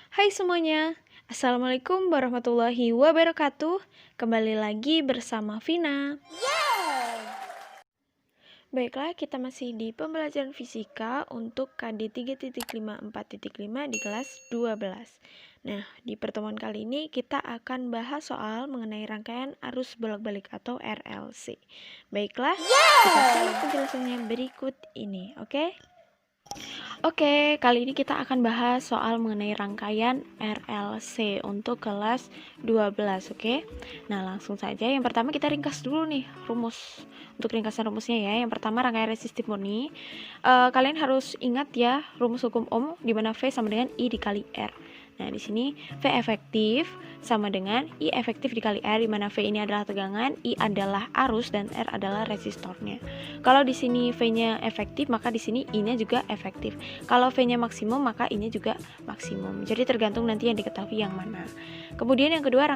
Hai semuanya, Assalamualaikum warahmatullahi wabarakatuh. Kembali lagi bersama Vina. Baiklah, kita masih di pembelajaran fisika untuk KD 3.54.5 di kelas 12. Nah, di pertemuan kali ini kita akan bahas soal mengenai rangkaian arus bolak-balik atau RLC. Baiklah, kita simak penjelasannya berikut ini, oke? Oke, kali ini kita akan bahas soal mengenai rangkaian RLC untuk kelas 12, oke? Nah, langsung saja. Yang pertama kita ringkas dulu nih rumus. Untuk ringkasan rumusnya ya. Yang pertama rangkaian resistif murni. Kalian harus ingat ya rumus hukum Ohm di mana V sama dengan I dikali R. Nah, di sini V efektif sama dengan I efektif dikali R, di mana V ini adalah tegangan, I adalah arus, dan R adalah resistornya. Kalau di sini V-nya efektif, maka di sini I-nya juga efektif. Kalau V-nya maksimum, maka I-nya juga maksimum. Jadi tergantung nanti yang diketahui yang mana. Kemudian yang kedua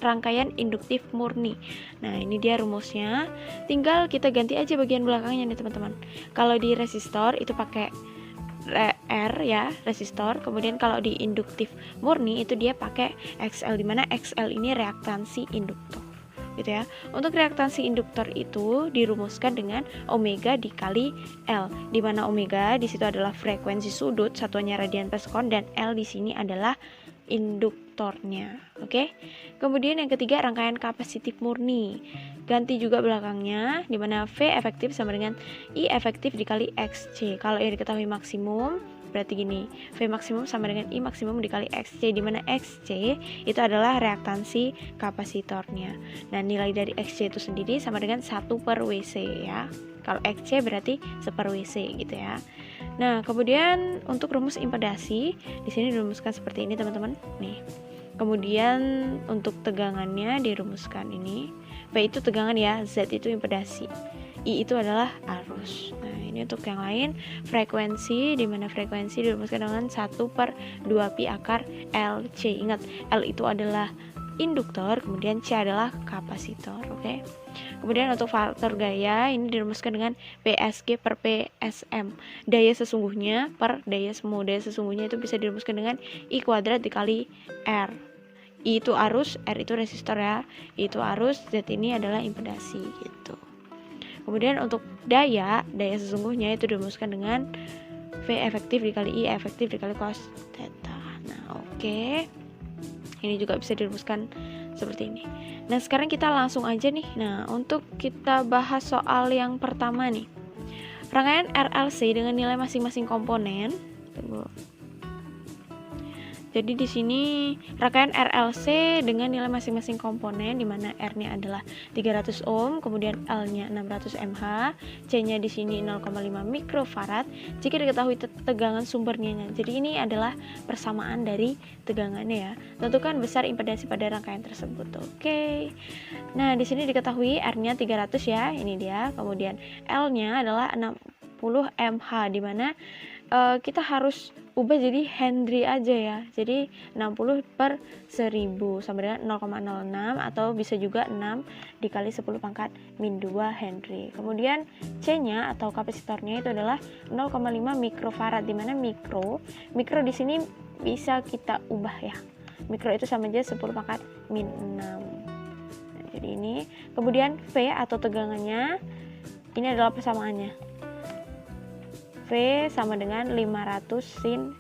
rangkaian induktif murni. Nah, ini dia rumusnya. Tinggal kita ganti aja bagian belakangnya nih teman-teman. Kalau di resistor itu pakai R ya, resistor. Kemudian kalau di induktif murni itu dia pakai XL, dimana XL ini reaktansi induktor gitu ya. Untuk reaktansi induktor itu dirumuskan dengan omega dikali L, dimana omega di situ adalah frekuensi sudut, satuannya radian per sekon, dan L di sini adalah induktornya. Oke. Kemudian yang ketiga rangkaian kapasitif murni. Ganti juga belakangnya, dimana V efektif sama dengan I efektif dikali XC. Kalau yang diketahui maksimum, berarti gini, V maksimum sama dengan I maksimum dikali XC, dimana XC itu adalah reaktansi kapasitornya. Nah, nilai dari XC itu sendiri sama dengan 1/WC ya. Kalau XC berarti 1/WC gitu ya. Nah, kemudian untuk rumus impedasi di sini dirumuskan seperti ini teman-teman. Nih. Kemudian untuk tegangannya dirumuskan ini. V itu tegangan ya, Z itu impedasi, I itu adalah arus. Nah, ini untuk yang lain frekuensi, di mana frekuensi dirumuskan dengan 1/2pi akar LC. Ingat, L itu adalah induktor, kemudian C adalah kapasitor, oke? Kemudian untuk faktor gaya ini dirumuskan dengan PSG per PSM. Daya sesungguhnya per daya semu. Daya sesungguhnya itu bisa dirumuskan dengan I kuadrat dikali R. I itu arus, R itu resistor ya. I itu arus, Z ini adalah impedasi gitu. Kemudian untuk daya sesungguhnya itu dirumuskan dengan V efektif dikali I efektif dikali cos theta. Nah, oke. Ini juga bisa dirumuskan seperti ini. Nah, sekarang kita langsung aja nih. Nah, untuk kita bahas soal yang pertama nih. Rangkaian RLC dengan nilai masing-masing komponen. Tunggu. Jadi di sini rangkaian RLC dengan nilai masing-masing komponen, di mana R-nya adalah 300 ohm, kemudian L-nya 600 mH, C-nya di sini 0,5 mikrofarad jika diketahui tegangan sumbernya. Jadi ini adalah persamaan dari tegangannya ya. Tentukan besar impedasi pada rangkaian tersebut. Oke. Nah, di sini diketahui R-nya 300 ya, ini dia. Kemudian L-nya adalah 60 mH, di mana kita harus ubah jadi Henry aja ya. Jadi 60/1000 sama dengan 0,06 atau bisa juga 6 dikali 10 pangkat min 2 Henry. Kemudian C-nya atau kapasitornya itu adalah 0,5 mikrofarad, di mana mikro di sini bisa kita ubah ya. Mikro itu sama aja 10 pangkat min 6. Nah, jadi ini. Kemudian V atau tegangannya ini adalah persamaannya. V sama dengan 500 sin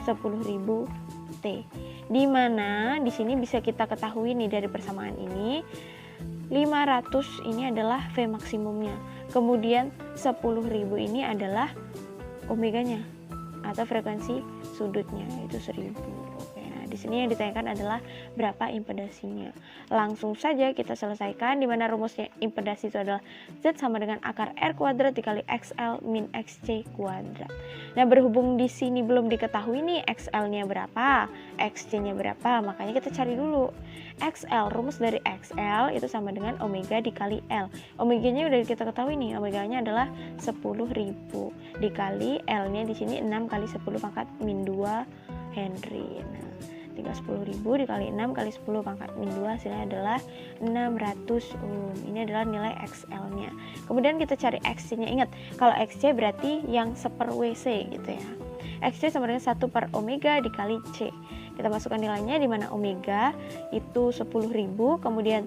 10.000 T. Di mana di sini bisa kita ketahui nih dari persamaan ini 500 ini adalah V maksimumnya. Kemudian 10.000 ini adalah omeganya atau frekuensi sudutnya, itu 1000. Oke, nah di sini yang ditanyakan adalah berapa impedasinya. Langsung saja kita selesaikan, di mana rumusnya impedasi itu adalah Z sama dengan akar R kuadrat dikali XL min XC kuadrat. Nah, berhubung di sini belum diketahui nih XL-nya berapa, XC-nya berapa, makanya kita cari dulu. XL, rumus dari XL itu sama dengan omega dikali L. Omeganya udah kita ketahui nih, omeganya adalah 10.000 dikali L-nya di sini 6 kali 10 pangkat min 2 Henry. Nah, tinggal 10.000 dikali 6 kali 10 pangkat min 2 hasilnya adalah 600 ohm. Ini adalah nilai XL-nya. Kemudian kita cari XC-nya. Ingat, kalau XC berarti yang 1/WC gitu ya. XC sama dengan 1 per omega dikali C. Kita masukkan nilainya, di mana omega itu 10.000, kemudian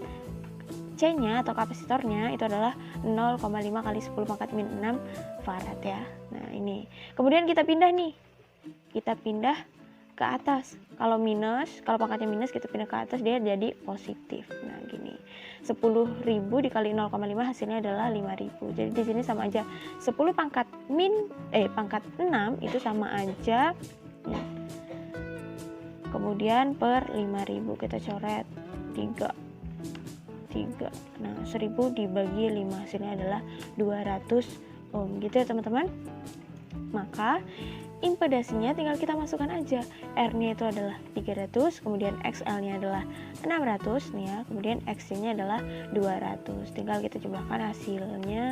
C-nya atau kapasitornya itu adalah 0,5 kali 10 pangkat min 6 farad ya. Nah ini, kemudian kita pindah nih, kita pindah ke atas. Kalau pangkatnya minus, kita pindah ke atas, dia jadi positif. Nah gini, 10.000 dikali 0,5 hasilnya adalah 5.000. Jadi di sini sama aja, 10 pangkat pangkat 6 itu sama aja kemudian per 5.000, kita coret 3. Nah 1000 dibagi 5 hasilnya adalah 200 ohm gitu ya teman-teman. Maka impedasinya tinggal kita masukkan aja, R-nya itu adalah 300, kemudian XL-nya adalah 600 nih ya, kemudian XC-nya adalah 200. Tinggal kita jumlahkan, hasilnya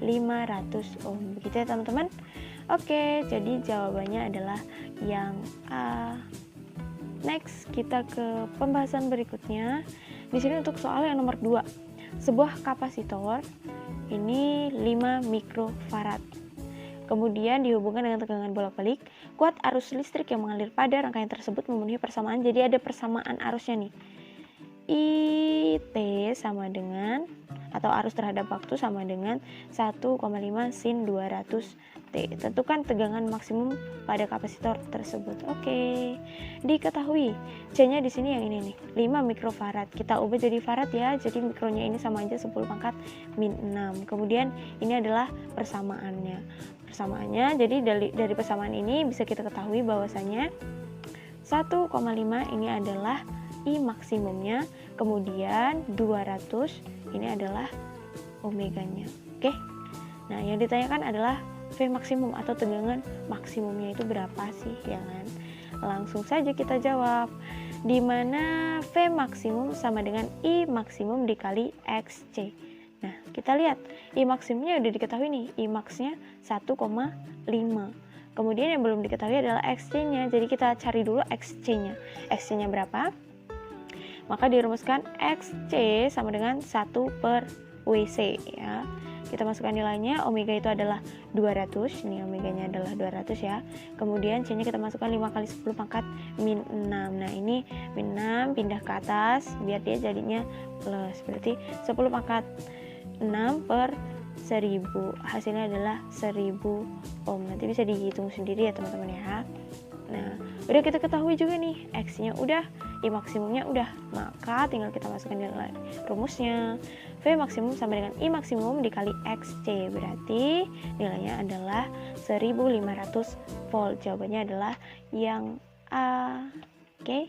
500 ohm. Begitu ya teman-teman. Oke, jadi jawabannya adalah yang A. Next, kita ke pembahasan berikutnya. Di sini untuk soal yang nomor 2. Sebuah kapasitor ini 5 mikrofarad. Kemudian dihubungkan dengan tegangan bolak-balik, kuat arus listrik yang mengalir pada rangkaian tersebut memenuhi persamaan. Jadi ada persamaan arusnya nih. IT sama dengan, atau arus terhadap waktu sama dengan 1,5 sin 200 T. Tentukan tegangan maksimum pada kapasitor tersebut. Oke. Diketahui C-nya di sini yang ini nih, 5 mikrofarad. Kita ubah jadi farad ya. Jadi mikronya ini sama aja 10 pangkat min 6. Kemudian ini adalah persamaannya. Jadi dari persamaan ini bisa kita ketahui bahwasanya 1,5 ini adalah I maksimumnya, kemudian 200 ini adalah omeganya. Oke. Nah, yang ditanyakan adalah V maksimum atau tegangan maksimumnya itu berapa sih, ya kan? Langsung saja kita jawab. Di mana V maksimum sama dengan I maksimum dikali XC. Nah, kita lihat I maksimumnya udah diketahui nih, I max-nya 1,5. Kemudian yang belum diketahui adalah XC-nya. Jadi kita cari dulu XC-nya. XC-nya berapa? Maka dirumuskan XC sama dengan 1 per WC ya. Kita masukkan nilainya, omega itu adalah 200. Ini omeganya adalah 200 ya. Kemudian C-nya kita masukkan 5 kali 10 pangkat min 6. Nah, ini min 6 pindah ke atas biar dia jadinya plus. Berarti 10 pangkat 6 per 1000. Hasilnya adalah 1000 ohm. Nanti bisa dihitung sendiri ya teman-teman ya. Nah, udah kita ketahui juga nih, X-nya udah, I maksimumnya udah, maka tinggal kita masukkan nilai rumusnya. V maksimum sama dengan I maksimum dikali XC, berarti nilainya adalah 1500 volt. Jawabannya adalah yang A. Oke,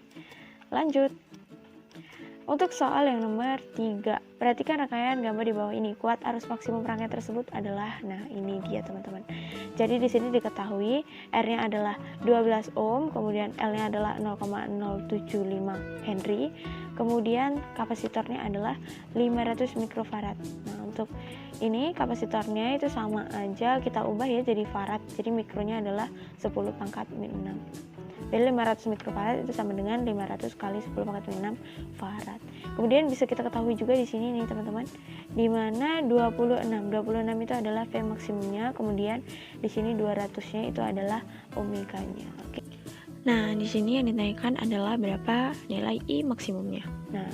lanjut. Untuk soal yang nomor 3, perhatikan rangkaian gambar di bawah ini. Kuat arus maksimum rangkaian tersebut adalah, nah ini dia teman-teman. Jadi di sini diketahui R-nya adalah 12 ohm, kemudian L-nya adalah 0,075 Henry, kemudian kapasitornya adalah 500 mikrofarad. Nah, untuk ini kapasitornya itu sama aja kita ubah ya jadi farad. Jadi mikronya adalah 10 pangkat min 6. Jadi 500 mikrofarad itu sama dengan 500 kali 10 pangkat min 6 farad. Kemudian bisa kita ketahui juga di sini nih teman-teman, di mana 26 itu adalah V maksimumnya, kemudian di sini 200-nya itu adalah omeganya. Oke. Nah, di sini yang ditanyakan adalah berapa nilai I maksimumnya. Nah,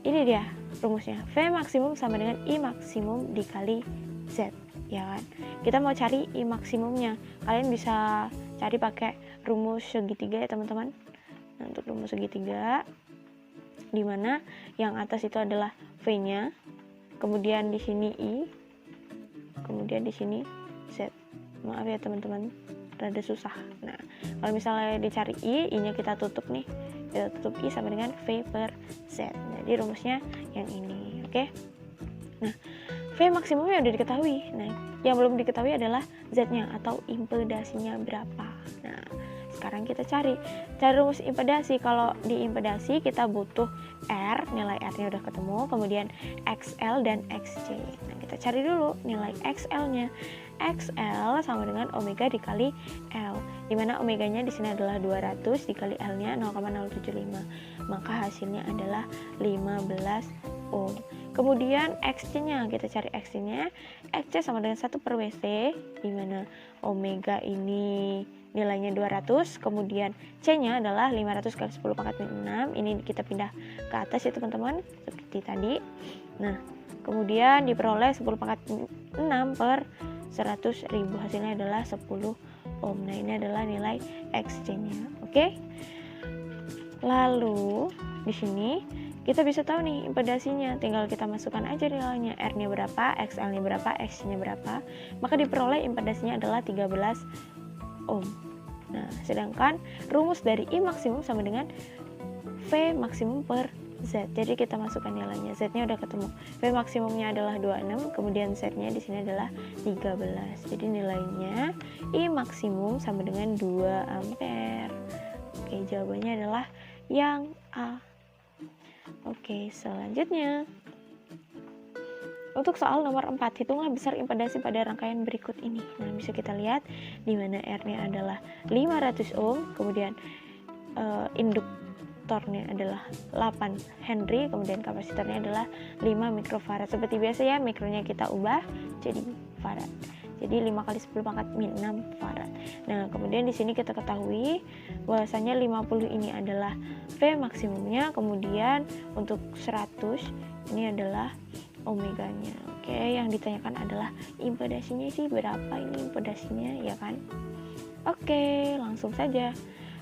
ini dia rumusnya. V maksimum sama dengan I maksimum dikali Z, ya kan? Kita mau cari I maksimumnya. Kalian bisa cari pakai rumus segitiga ya teman-teman. Nah, untuk rumus segitiga, di mana yang atas itu adalah V-nya, kemudian di sini I, kemudian di sini Z. Maaf ya teman-teman, rada susah. Nah, kalau misalnya dicari I-nya kita tutup nih, kita tutup I sama dengan V per Z. Jadi rumusnya yang ini, oke? Nah, V maksimumnya udah diketahui. Nah, yang belum diketahui adalah Z-nya atau impedasinya berapa. Nah, sekarang kita cari rumus impedasi. Kalau di impedasi kita butuh R, nilai R-nya udah ketemu, kemudian XL dan XC. Nah, kita cari dulu nilai XL-nya. XL sama dengan omega dikali L, dimana omeganya di sini adalah 200 dikali L-nya 0,075. Maka hasilnya adalah 15 ohm. Kemudian XC-nya, kita cari XC-nya. XC sama dengan 1 per WC, di mana omega ini nilainya 200, kemudian C-nya adalah 500 kali 10 pangkat min 6. Ini kita pindah ke atas ya teman-teman, seperti tadi. Nah, kemudian diperoleh 10 pangkat 6 per 100.000, hasilnya adalah 10 ohm. Nah, ini adalah nilai XC-nya. Oke. Lalu di sini kita bisa tahu nih impedasinya, tinggal kita masukkan aja nilainya, R-nya berapa, XL-nya berapa, X-nya berapa, maka diperoleh impedasinya adalah 13 ohm. Nah, sedangkan rumus dari I maksimum sama dengan V maksimum per Z. Jadi kita masukkan nilainya, Z-nya udah ketemu. V maksimumnya adalah 26, kemudian Z-nya di sini adalah 13. Jadi nilainya I maksimum sama dengan 2 ampere. Oke, jawabannya adalah yang A. Oke, selanjutnya untuk soal nomor 4, hitunglah besar impedasi pada rangkaian berikut ini. Nah, bisa kita lihat di mana R-nya adalah 500 ohm, kemudian induktornya adalah 8 Henry, kemudian kapasitornya adalah 5 mikrofarad. Seperti biasa ya, mikronya kita ubah jadi farad. Jadi 5 kali 10 pangkat min 6 farad. Nah, kemudian di sini kita ketahui bahwasanya 50 ini adalah V maksimumnya, kemudian untuk 100 ini adalah omeganya. Oke, yang ditanyakan adalah impedasinya sih berapa ini impedasinya, ya kan? Oke, langsung saja.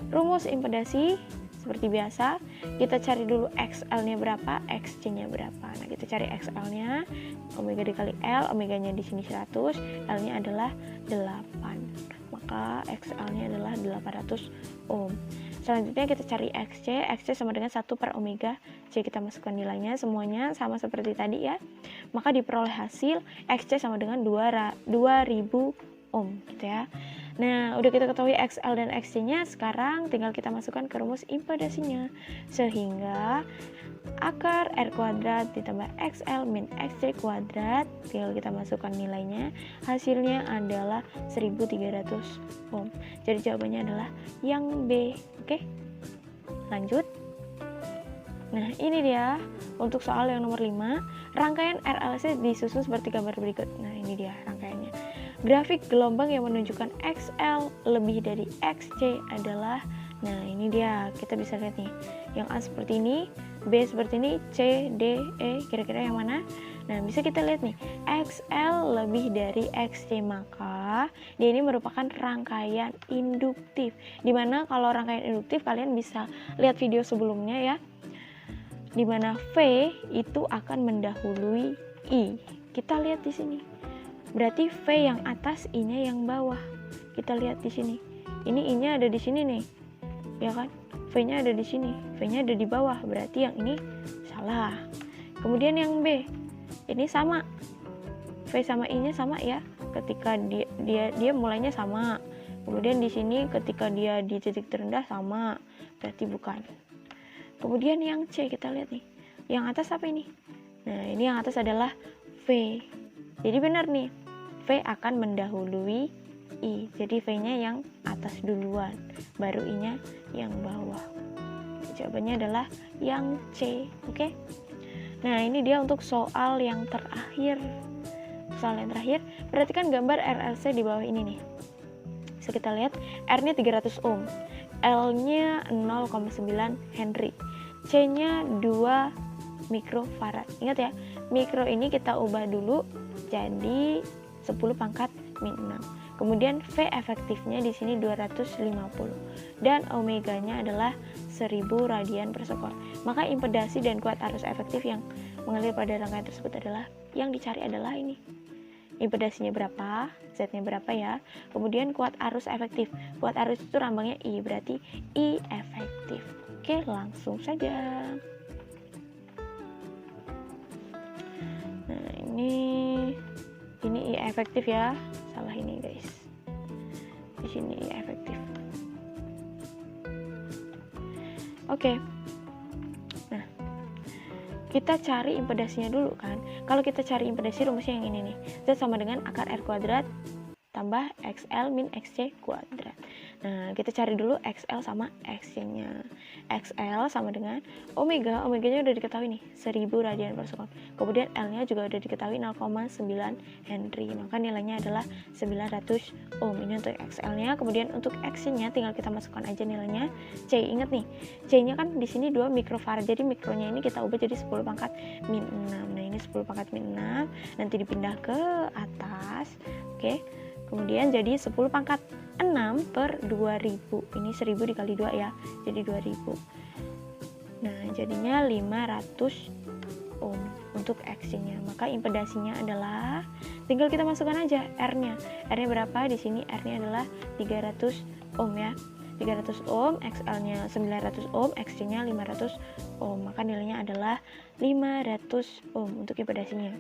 Rumus impedasi seperti biasa, kita cari dulu XL-nya berapa, XC-nya berapa. Nah, kita cari XL-nya, omega dikali L, omeganya di sini 100, L-nya adalah 8. Maka XL-nya adalah 800 ohm. Selanjutnya kita cari XC, XC sama dengan 1 per omega C, kita masukkan nilainya, semuanya sama seperti tadi ya. Maka diperoleh hasil XC sama dengan 2000 ohm gitu ya. Nah, udah kita ketahui XL dan XC-nya, sekarang tinggal kita masukkan ke rumus impedasinya. Sehingga akar R kuadrat ditambah XL min XC kuadrat, tinggal kita masukkan nilainya, hasilnya adalah 1300 ohm. Jadi jawabannya adalah yang B. Oke, lanjut. Nah, ini dia untuk soal yang nomor 5. Rangkaian RLC disusun seperti gambar berikut. Nah, ini dia rangkaiannya. Grafik gelombang yang menunjukkan XL lebih dari XC adalah, nah ini dia, kita bisa lihat nih, yang A seperti ini, B seperti ini, C, D, E, kira-kira yang mana? Nah, bisa kita lihat nih, XL lebih dari XC, maka dia ini merupakan rangkaian induktif. Dimana kalau rangkaian induktif, kalian bisa lihat video sebelumnya ya, dimana V itu akan mendahului I. Kita lihat di sini. Berarti V yang atas, I-nya yang bawah. Kita lihat di sini. Ini I-nya ada di sini nih. Ya kan? V-nya ada di sini. V-nya ada di bawah. Berarti yang ini salah. Kemudian yang B. Ini sama. V sama I-nya sama ya. Ketika dia mulainya sama. Kemudian di sini ketika dia di titik terendah sama. Berarti bukan. Kemudian yang C, kita lihat nih. Yang atas apa ini? Nah, ini yang atas adalah V. Jadi benar nih, V akan mendahului I. Jadi V-nya yang atas duluan, baru I-nya yang bawah. Jawabannya adalah yang C. Oke? Nah, ini dia untuk soal yang terakhir. Soal yang terakhir, perhatikan gambar RLC di bawah ini nih. Bisa kita lihat, R-nya 300 ohm, L-nya 0,9 Henry, C-nya 2 mikrofarad. Ingat ya, mikro ini kita ubah dulu jadi 10 pangkat min 6. Kemudian V efektifnya di sini 250 dan omeganya adalah 1000 radian per sekon. Maka impedasi dan kuat arus efektif yang mengalir pada rangkaian tersebut adalah, yang dicari adalah ini. Impedasinya berapa, Z-nya berapa ya. Kemudian kuat arus efektif. Kuat arus itu lambangnya I, berarti I efektif. Oke, langsung saja. Nah, ini I efektif ya. Salah ini guys. Di sini I efektif. Oke. Nah, kita cari impedasinya dulu kan. Kalau kita cari impedasi, rumusnya yang ini nih. Z sama dengan akar R kuadrat tambah XL min XC kuadrat. Nah, kita cari dulu XL sama XC-nya. XL sama dengan omega, omeganya udah diketahui nih, 1000 radian per sekon. Kemudian L-nya juga udah diketahui 0,9 Henry, maka nilainya adalah 900 ohm. Ini untuk XL-nya. Kemudian untuk XC-nya tinggal kita masukkan aja nilainya. C, ingat nih, C-nya kan di sini 2 mikrofarad, jadi mikronya ini kita ubah jadi 10 pangkat min 6. Nah, ini 10 pangkat min 6, nanti dipindah ke atas. Oke. Kemudian jadi 10 pangkat 6 per 2000. Ini 1000 dikali 2 ya, jadi 2000. Nah, jadinya 500 ohm untuk XC-nya. Maka impedasinya adalah, tinggal kita masukkan aja R-nya. R-nya berapa? Di sini R-nya adalah 300 ohm ya. 300 ohm, XL-nya 900 ohm, XC-nya 500 ohm. Maka nilainya adalah 500 ohm untuk impedasinya.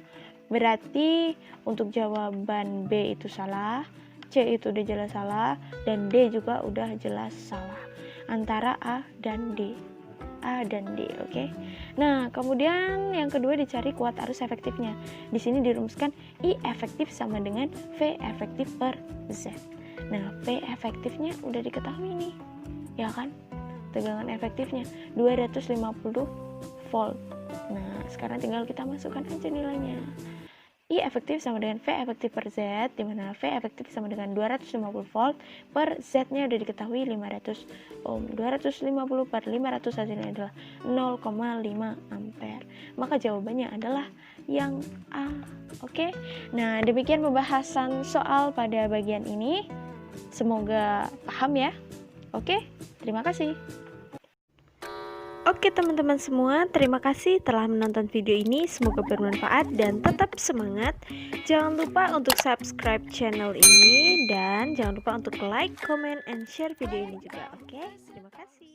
Berarti untuk jawaban B itu salah, C itu udah jelas salah, dan D juga udah jelas salah. Antara A dan D. A dan D, oke. Nah, kemudian yang kedua dicari kuat arus efektifnya. Di sini dirumuskan I efektif sama dengan V efektif per Z. Nah, P efektifnya udah diketahui nih, ya kan? Tegangan efektifnya 250 volt. Nah, sekarang tinggal kita masukkan aja nilainya. I efektif sama dengan V efektif per Z, di mana V efektif sama dengan 250 volt per Z-nya udah diketahui 500 ohm. 250 per 500 hasilnya adalah 0,5 ampere. Maka jawabannya adalah yang A. Oke. Nah, demikian pembahasan soal pada bagian ini. Semoga paham ya. Oke, terima kasih. Oke teman-teman semua, terima kasih telah menonton video ini. Semoga bermanfaat dan tetap semangat. Jangan lupa untuk subscribe channel ini dan jangan lupa untuk like, comment, and share video ini juga. Oke, terima kasih.